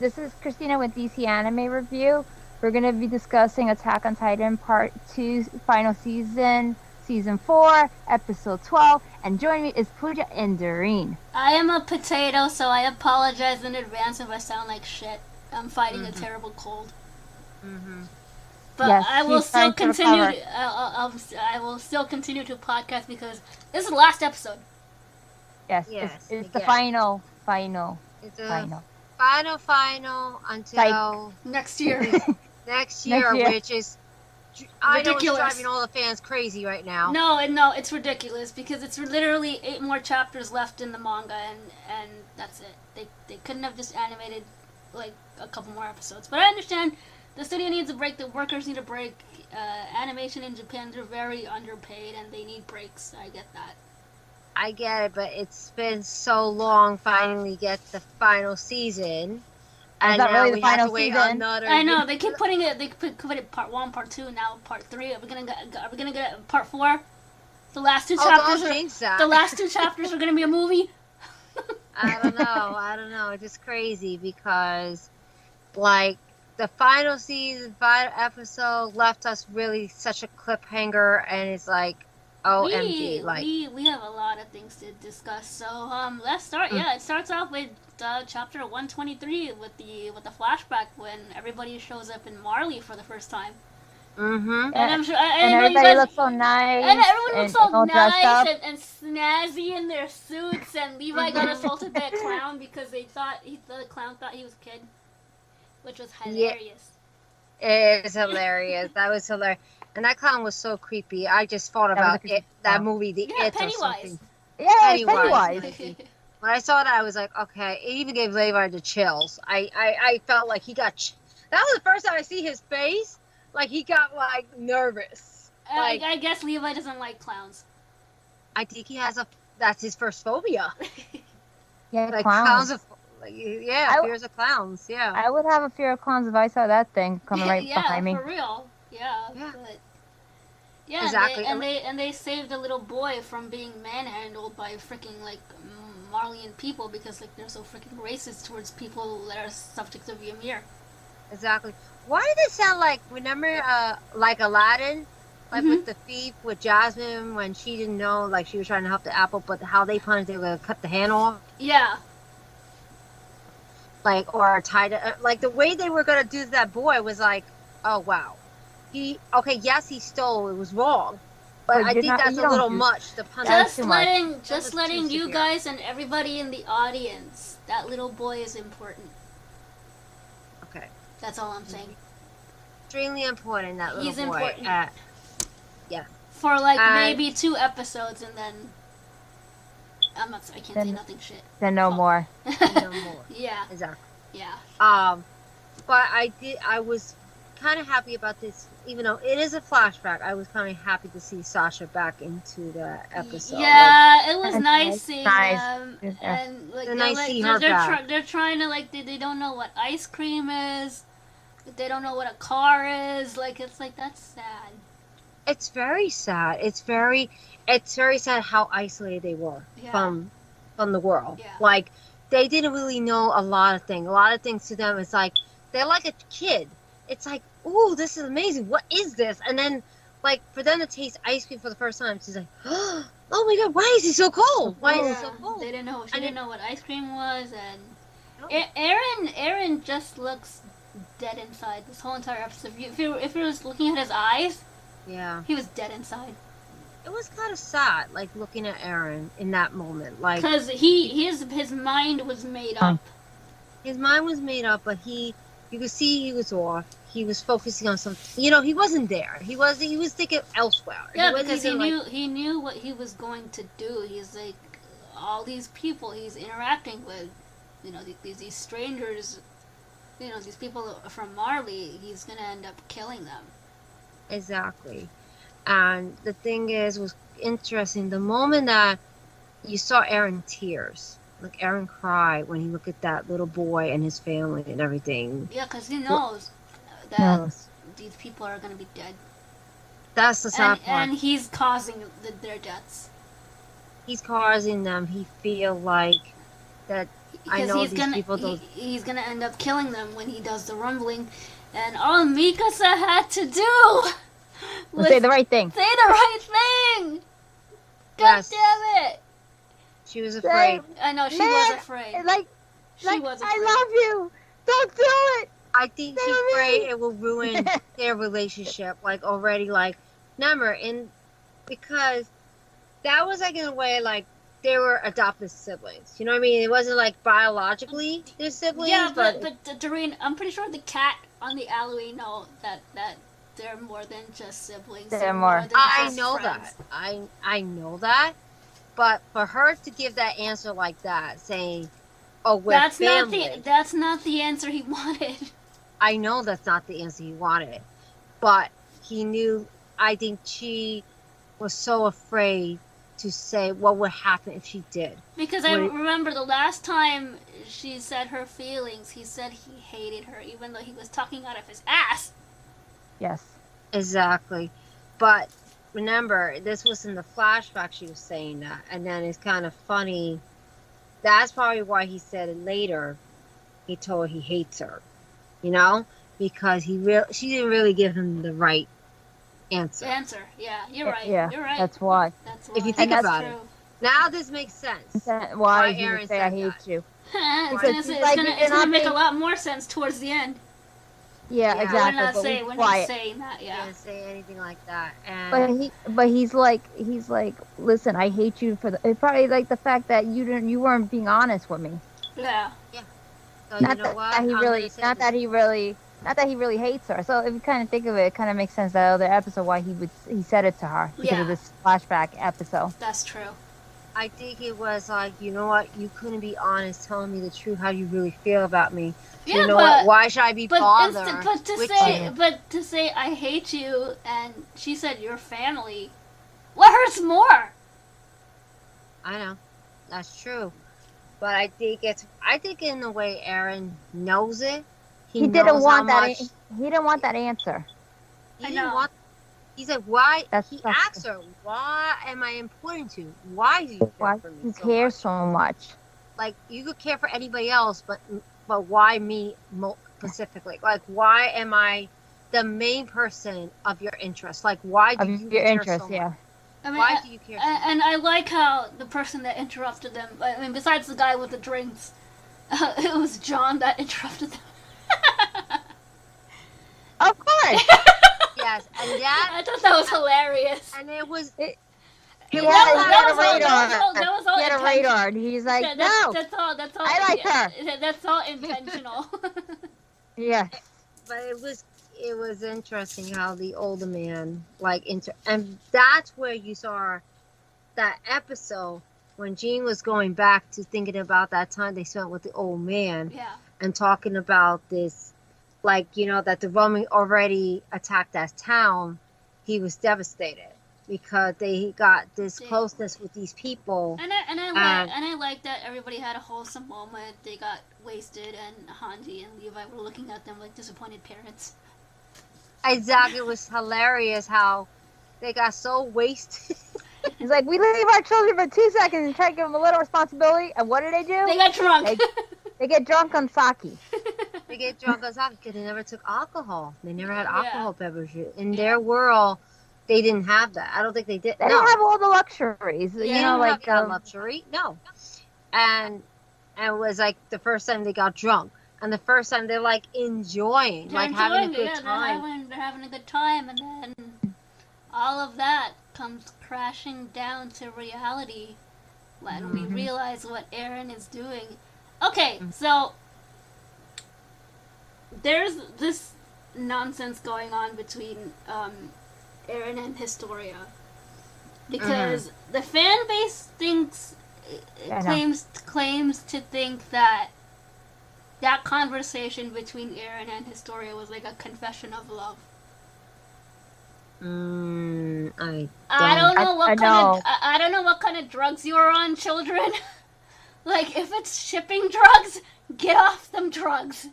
This is Christina with DC Anime Review. We're going to be discussing Attack on Titan Part 2, Final Season, Season 4, Episode 12. And joining me is Pooja and Doreen. I am a potato, so I apologize in advance if I sound like shit. I'm fighting a terrible cold. But Yes, I will he's still trying to continue. recover. I will still continue to podcast because this is the last episode. Yes, Yes, it's the yes. final. It's a Final. final until Next year. next year, year. which is I know it's Ridiculous. driving all the fans crazy right now. No, it's ridiculous because it's literally 8 more chapters left in the manga, and that's it. They couldn't have just animated like a couple more episodes. But I understand the studio needs a break. The workers need a break. Animation in Japan, they're very underpaid and they need breaks. I get that. I get it, but it's been so long. Finally, get the final season, and that now really the we have final to wait season? another. I know they keep putting it. They put it part 1, part 2, now part 3. Are we gonna get part 4? The last two Oh, chapters. don't jinx that. The last 2 chapters are gonna be a movie. I don't know. It's just crazy because, like, the final season, final episode left us really such a cliffhanger, and it's like, OMG, like. we have a lot of things to discuss. So let's start. Yeah, it starts off with chapter 123 with the flashback when everybody shows up in Marley for the first time. Mm-hmm. And I'm sure. And I know you everybody guys- looks so nice. And everyone looks all all dressed nice up. and snazzy in their suits. And Levi got assaulted by a clown because the clown thought he was a kid, which was hilarious. It is hilarious. That was hilarious. And that clown was so creepy. I just thought That was about a creepy it. That clown. movie, The Yeah, It or Pennywise. something. Yeah, Pennywise. Pennywise. When I saw that, I was like, okay. It even gave Levi the chills. I felt like he got. That was the first time I see his face. Like he got like nervous. Like I guess Levi doesn't like clowns. I think he has that's his first phobia. Yeah, Like clowns. I- fears of clowns. Yeah. I would have a fear of clowns if I saw that thing coming right yeah, behind me. for real. Yeah. Yeah. But, yeah, Exactly. And they saved a little boy from being manhandled by freaking like Marleyan people because like they're so freaking racist towards people that are subjects of Ymir. Exactly. Why did it sound like, remember, like Aladdin? Like with the thief, with Jasmine, when she didn't know, like she was trying to help the apple, but how they punished, they were going to cut the hand off? Yeah. Like, or tied it. Like, the way they were going to do that boy was like, oh, wow. Yes, he stole, it was wrong. But But I you're think not- that's you a don't little do- much, the punishment. That's Just too much. letting was too you severe. guys and everybody in the audience, that little boy is important. Okay. That's all I'm saying. Extremely important, that little He's boy. important. For like maybe 2 episodes and then I can't say Then- nothing shit. Then no Fuck. more. No more. Yeah. Exactly. Yeah. But I was kind of happy about this, even though it is a flashback. I was kind of happy to see Sasha back into the episode. Yeah, it was That's nice nice. seeing Nice. them, Yeah. and like It's nice like, seeing her back. they're trying to like they don't know what ice cream is, they don't know what a car is. Like it's like that's sad. It's very sad. It's very sad how isolated they were Yeah. from the world. Yeah. Like they didn't really know a lot of things. A lot of things to them is like they're like a kid. It's like, ooh, this is amazing. What is this? And then like for them to taste ice cream for the first time, she's like, oh my god, why is he so cold? Why is he so cold? They didn't know. She And didn't know what ice cream was, and No. Aaron just looks dead inside this whole entire episode. If you was looking at his eyes, Yeah. he was dead inside. It was kind of sad, like looking at Aaron in that moment. Like Because his mind was made up. his mind was made up, but you could see he was off. He was focusing on something. You know, he wasn't there. He was thinking elsewhere. Yeah, wasn't because even, he knew what he was going to do. He's like all these people he's interacting with, you know, these strangers, you know, these people from Marley. He's gonna end up killing them. Exactly. And the thing was interesting. The moment that you saw Aaron tears, like Aaron cried when he looked at that little boy and his family and everything. Yeah, because he knows that No. these people are gonna be dead, That's the sad part. and he's causing their deaths. He's causing them. He feel like that I because know these people he's gonna end up killing them when he does the rumbling, and all Mikasa had to do was Say the right thing. say the right thing. God Yes. damn it! She was afraid. I know she Man, was afraid. Like, She like was afraid. I love you. Don't do it. I think she's Baby. afraid it will ruin their relationship. Like already, like never. And because that was like in a way like they were adopted siblings. You know what I mean? It wasn't like biologically their siblings. Yeah, but Doreen, I'm pretty sure the cat on the alleyway know that they're more than just siblings. They're more. than I just know friends. that. I know that. But for her to give that answer like that, saying, "Oh, we're family," That's not the answer he wanted. I know that's not the answer he wanted. But he knew. I think she was so afraid to say what would happen if she did. Because I Wait. remember the last time she said her feelings, he said he hated her, even though he was talking out of his ass. Yes. Exactly. But remember, this was in the flashback she was saying that. And then it's kind of funny. That's probably why he said it later. He told her he hates her. You know? Because she didn't really give him the right answer. Yeah, you're right. Yeah, You're right. that's why. That's why. If you think And that's about it. Now this makes sense. Why he Aaron would say said I hate that. you. it's Because like, you're gonna not make a being- lot more sense towards the end. Yeah, Yeah. exactly. We're not but saying be we're not quiet. saying that. Yeah. Didn't say anything like that. And But he's like, listen, I hate you for the. Probably like the fact that you weren't being honest with me. Yeah. so Not you know that, what? that he I'm really, gonna say not this- that he really hates her. So if you kind of think of it, it kind of makes sense that other episode why he said it to her because Yeah. of this flashback episode. That's true. I think it was like, you know what? You couldn't be honest, telling me the truth, how you really feel about me. Yeah, you know but what? Why should I be bothered? but to say I hate you and she said your family, what hurts more? I know, that's true, but I think in a way Aaron knows it. He didn't knows want how that. much- He didn't want that answer. He I didn't know. want. He said, "Why?" That's- He that's- asked her, "Why am I important to you? Why do you care Why for me he so cares much? so much? Like you could care for anybody else, but why me specifically? Like why am I the main person of your interest? Like why do Of you your care interest, so yeah. much? I mean, Why do you care? So much? and I like how the person that interrupted them, I mean, besides the guy with the drinks, it was John that interrupted them. Of course. Yes, and that I thought that was hilarious. and it was It- it He was had, like- he had a that was all- radar. that was all He had a intentional. radar. And he's like, Yeah, no. that's all. I like her. That's all intentional. Yes. but it was interesting how the older man and that's where you saw that episode when Jean was going back to thinking about that time they spent with the old man Yeah. and talking about this, like, you know, that the Roman already attacked that town. He was devastated because they got this Yeah. closeness with these people. And I like that everybody had a wholesome moment. They got wasted, and Hanji and Levi were looking at them like disappointed parents. Exactly, it was hilarious how they got so wasted. He's like, we leave our children for 2 seconds and try to give them a little responsibility. And what do? They got drunk. They get drunk on sake. They get drunk on sake because they never took alcohol. They never had Yeah. alcohol beverages. In their world, they didn't have that. I don't think they did. They no. don't have all the luxuries. Yeah. You They know, don't like, have that luxury. No. And it was like the first time they got drunk. And the first time they're like enjoying, They're like having a enjoying good it, time. They're having a good time, and then all of that comes crashing down to reality when we Mhm. realize what Aaron is doing. Okay, Mm. so there's this nonsense going on between Aaron and Historia because the fan base thinks I know. claims to think that conversation between Aaron and Historia was like a confession of love. I don't know what I kind know. of I don't know what kind of drugs you are on, children. Like if it's shipping drugs, get off them drugs.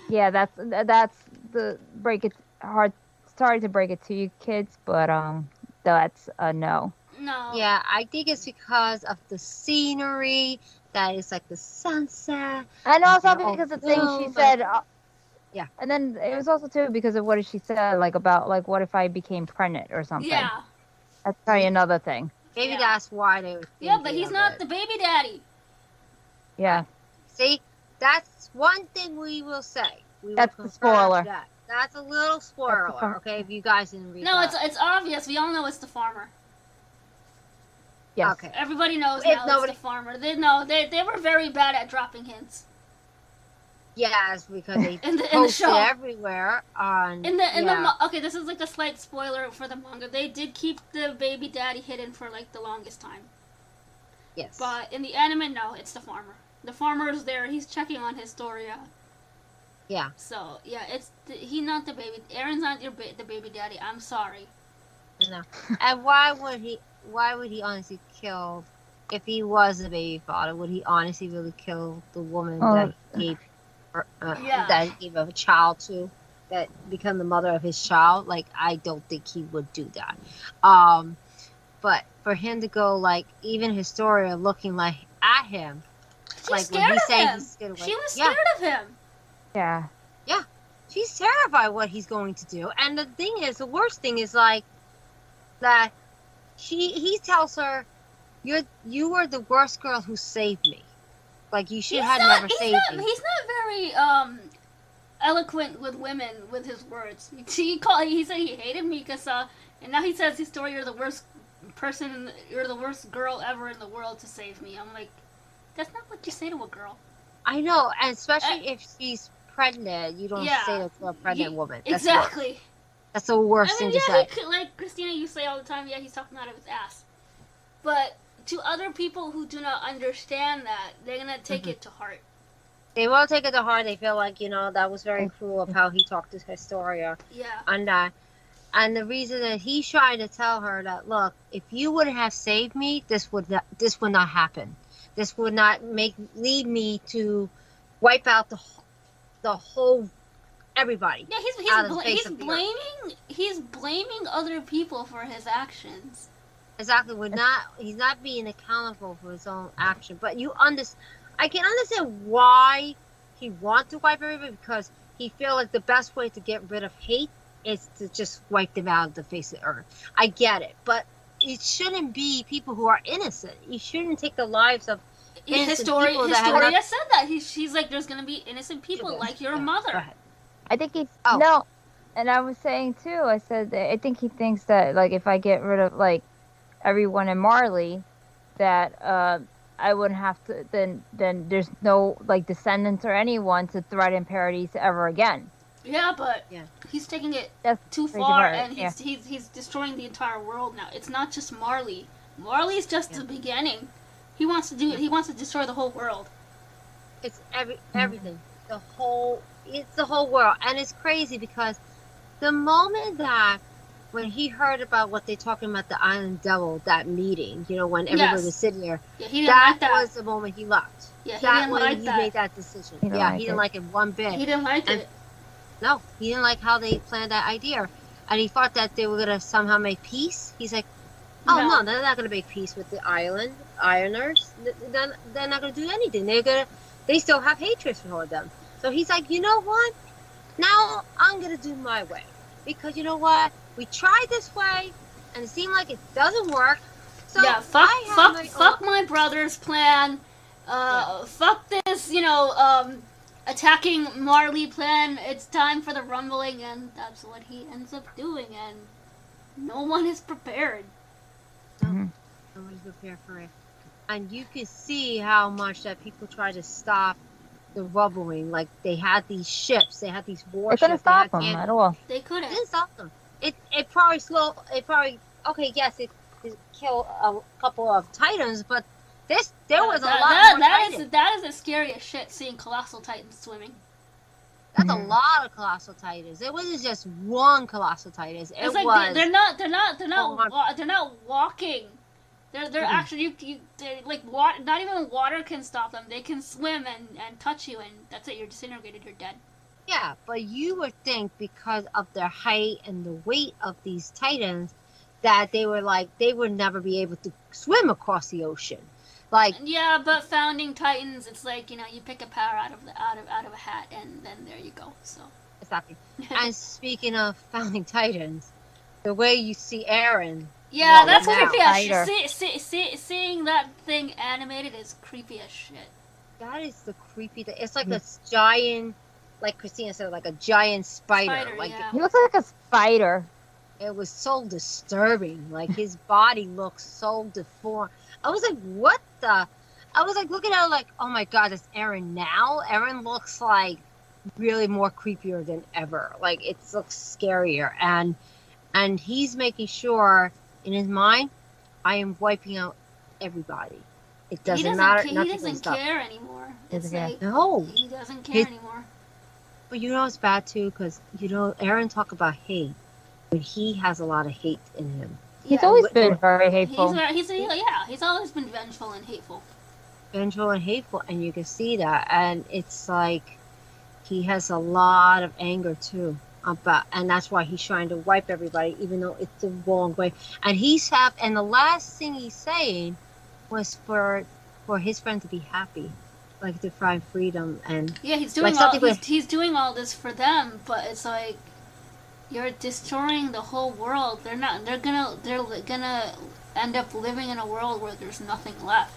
yeah, that's the break it hard. Sorry to break it to you, kids, but that's a no. No. Yeah, I think it's because of the scenery, that it's like the sunset. And also they're all because the thing blue, she but- said. Yeah. And then it was also too because of what she said, like about like what if I became pregnant or something. Yeah. That's probably another thing. Maybe Yeah. that's why they were. Yeah, but thinking he's of not it. the baby daddy. Yeah. See, that's one thing we will say. We will That's the confirm spoiler. That. That's a little spoiler, confirm- okay? If you guys didn't read No, that. it's obvious. We all know it's the farmer. Yes. Okay. Everybody knows If now nobody- it's the farmer. They were very bad at dropping hints. Yes, because they In the posted show. everywhere on. Okay, this is like a slight spoiler for the manga. They did keep the baby daddy hidden for like the longest time. Yes. But in the anime, no, it's the farmer. The farmer is there. He's checking on Historia. Yeah. So yeah, he's not the baby. Aaron's not the baby daddy. I'm sorry. No. And why would he honestly kill? If he was the baby father, would he honestly really kill the woman that he gave, Yeah. that he gave a child to, that become the mother of his child? Like, I don't think he would do that. But for him to go like even Historia looking like at him, She's like when scared he of said him. he's scared away. She was Yeah. scared of him. Yeah. She's terrified what he's going to do. And the thing is, the worst thing is like that he tells her, you were the worst girl who saved me. Like you should have never saved me. He's not very eloquent with women with his words. He said he hated Mikasa, and now he says Historia, you're the worst person, you're the worst girl ever in the world to save me. I'm like, that's not what you say to a girl. I know, and especially if she's pregnant, you don't Yeah. say that to a pregnant woman. That's Exactly. That's the worst I mean, thing to yeah, say. like Christina, you say all the time, yeah, he's talking out of his ass. But to other people who do not understand that, they're gonna take it to heart. They will take it to heart. They feel like, that was very cruel of how he talked to Historia. Yeah. And the reason that he's trying to tell her that, look, if you would have saved me, this would not happen. This would not lead me to wipe out the whole everybody. Yeah, out of the face of the earth. he's blaming other people for his actions. Exactly. He's not being accountable for his own action. But I can understand why he wants to wipe everybody, because he feels like the best way to get rid of hate is to just wipe them out of the face of the earth. I get it, but it shouldn't be people who are innocent. You shouldn't take the lives of innocent people that have Historia not- said that. She's like, there's gonna be innocent people like your Go mother. ahead. I think he Oh. no, and I was saying too. I said that I think he thinks that like if I get rid of like everyone in Marley, that I wouldn't have to. Then there's no like descendants or anyone to threaten Paradise ever again. Yeah, but Yeah. he's taking it That's too crazy far, part, and yeah. he's destroying the entire world now. It's not just Marley. Marley's just the beginning. He wants to do it. He wants to destroy the whole world. It's everything. It's the whole world. And it's crazy because the moment that when he heard about what they're talking about, the Island Devil, that meeting, when everybody Yes. was sitting there, Yeah, he didn't that like that. was the moment he left. Yeah, he That didn't when like he that. made that decision. He didn't Yeah, like he didn't it. like it one bit. He didn't like And- it. No, he didn't like how they planned that idea. And he thought that they were going to somehow make peace. He's like, oh, no, they're not going to make peace with the Ironers. They're not going to do anything. They still have hatred for them. So he's like, you know what? Now I'm going to do my way. Because you know what? We tried this way, and it seemed like it doesn't work. So Yeah, fuck my brother's plan. Fuck this, attacking Marley plan. It's time for the rumbling, and that's what he ends up doing. And no one is prepared. Nobody's prepared for it. And you can see how much that people try to stop the rumbling. Like, they had these ships, they had these They warships. couldn't stop they him had at all. They It couldn't. didn't stop them. It probably okay, yes, it killed a couple of Titans, but there was a lot more Titans. That is the scariest shit. Seeing colossal titans swimming. That's a lot of colossal Titans. It wasn't just one colossal Titans. It It's like was they're not walking. They're Mhm. actually they're like not even water can stop them. They can swim and touch you, and that's it. You're disintegrated. You're dead. yeah, but you would think because of their height and the weight of these Titans that they would never be able to swim across the ocean. Like, Yeah, but founding Titans, it's like, you know, you pick a power out of a hat, and then there you go. So. exactly. And speaking of founding Titans, the way you see Aaron. Yeah, walk that's now, creepy as shit. Spider. Seeing that thing animated is creepy as shit. That is the creepy thing. It's like this giant, like Christina said, like a giant spider. Like yeah. He looks like a spider. it was so disturbing. Like his body looks so deformed. I was like, what the? I was like looking at it like, oh my god, that's Aaron now. Aaron looks like really more creepier than ever. Like it looks scarier, and he's making sure in his mind, I am wiping out everybody. It doesn't matter. He doesn't care anymore. It's like, No. he doesn't care anymore. But you know it's bad too, because you know Aaron talk about hate, but he has a lot of hate in him. He's always been very hateful. He's always been vengeful and hateful. Vengeful and hateful, and you can see that, and it's like he has a lot of anger too about, and that's why he's trying to wipe everybody, even though it's the wrong way. And and the last thing he's saying was for his friend to be happy, like to find freedom, and yeah, he's doing he's doing all this for them, but it's like you're destroying the whole world. They're gonna end up living in a world where there's nothing left.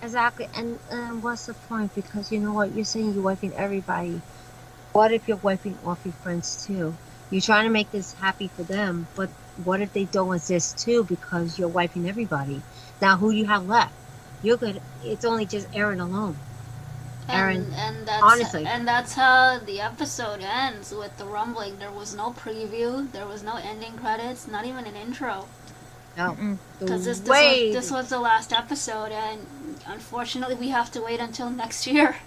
Exactly, and what's the point? Because you know what, you're saying you're wiping everybody. What if you're wiping off your friends too? You're trying to make this happy for them, but what if they don't exist too because you're wiping everybody? Now who do you have left? You're good. It's only just Aaron alone. Aaron, and that's how the episode ends, with the rumbling. There was no preview. There was no ending credits. Not even an intro. No, because this was the last episode, and unfortunately, we have to wait until next year.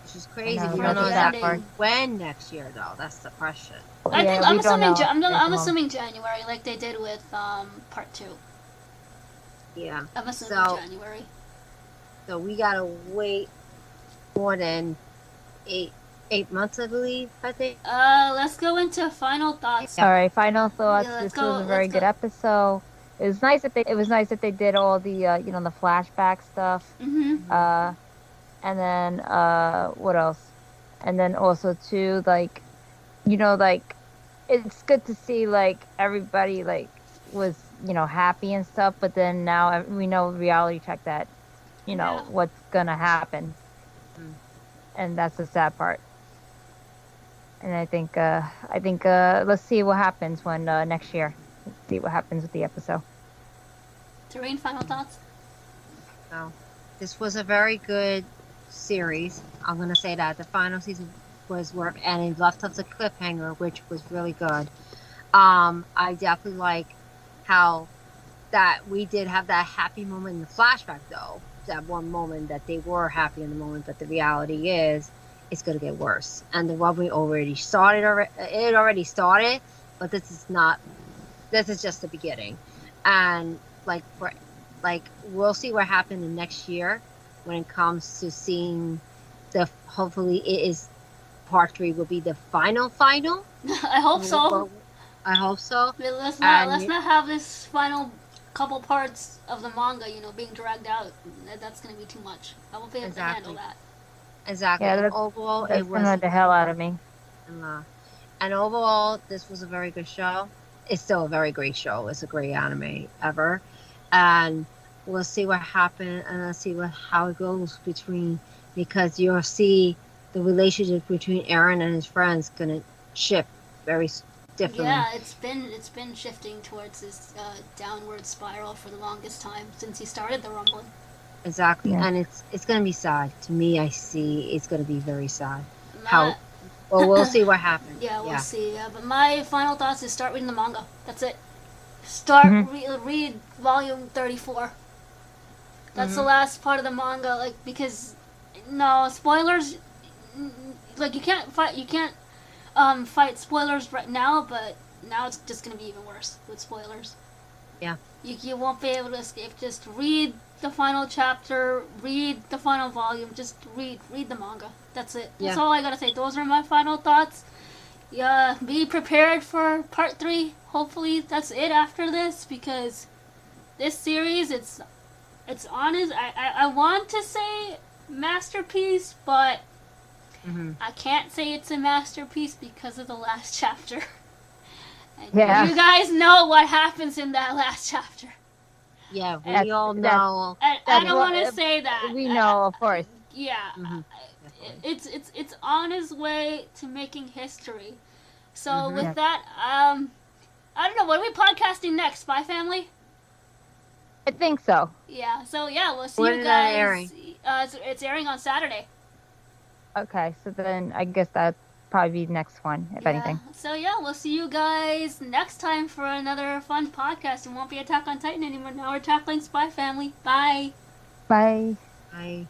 Which is crazy. We don't know that when next year, though. That's the question. I think I'm assuming January, like they did with part 2. Yeah. I'm assuming January. So we gotta wait more than eight months, I believe. I think. Let's go into final thoughts. All right, final thoughts. This was a very good episode. It was nice that they did all the the flashback stuff. Mm-hmm. And then what else? And then also too, like, like it's good to see like everybody like was happy and stuff. But then now we know reality check that what's gonna happen, and that's the sad part. And I think let's see what happens when next year. Let's see what happens with the episode. Doreen, final thoughts? No, this was a very good series. I'm gonna say that the final season was work, and it left us a cliffhanger, which was really good. I definitely like how that we did have that happy moment in the flashback, though. That one moment that they were happy in the moment, but the reality is it's going to get worse. And the rumbling already started. It already started, but this is just the beginning. And we'll see what happens in next year when it comes to seeing hopefully it is part 3 will be the final. I hope so. I hope so. Let's not have this final couple parts of the manga, being dragged out. That's going to be too much. I won't be able to handle that. Exactly. Yeah, overall, it was the hell out of me. And overall, this was a very good show. It's still a very great show. It's a great anime ever, and we'll see what happens, and let's see how it goes because you'll see the relationship between Aaron and his friends gonna shift very differently. Yeah, it's been shifting towards this downward spiral for the longest time since he started the rumbling. Exactly, and it's gonna be sad. To me, I see it's gonna be very sad. We'll see what happens. Yeah, we'll see. But my final thoughts is start reading the manga. That's it. Start read volume 34. That's the last part of the manga. Because no spoilers. You can't fight spoilers right now. But now it's just gonna be even worse with spoilers. Yeah. You won't be able to escape. Just read the final chapter, read the final volume, just read the manga. That's it. That's all I gotta say. Those are my final thoughts. Yeah, be prepared for part 3. Hopefully that's it after this, because this series, It's honest. I want to say masterpiece, but Hmm. I can't say it's a masterpiece because of the last chapter. And Yeah. you guys know what happens in that last chapter. Yeah, we That's- all that's- know. And I That's don't what- want to say that. We know, of course. Yeah. Mhm. It's on his way to making history. So Mhm. with Yeah. that, I don't know. What are we podcasting next? Spy Family? I think so. Yeah. So yeah, we'll see When you is that guys. airing? It's airing on Saturday. Okay, so then I guess that'd probably be next one, if Yeah. anything. So yeah, we'll see you guys next time for another fun podcast. It won't be Attack on Titan anymore. Now we're tackling Spy Family. Bye. Bye. I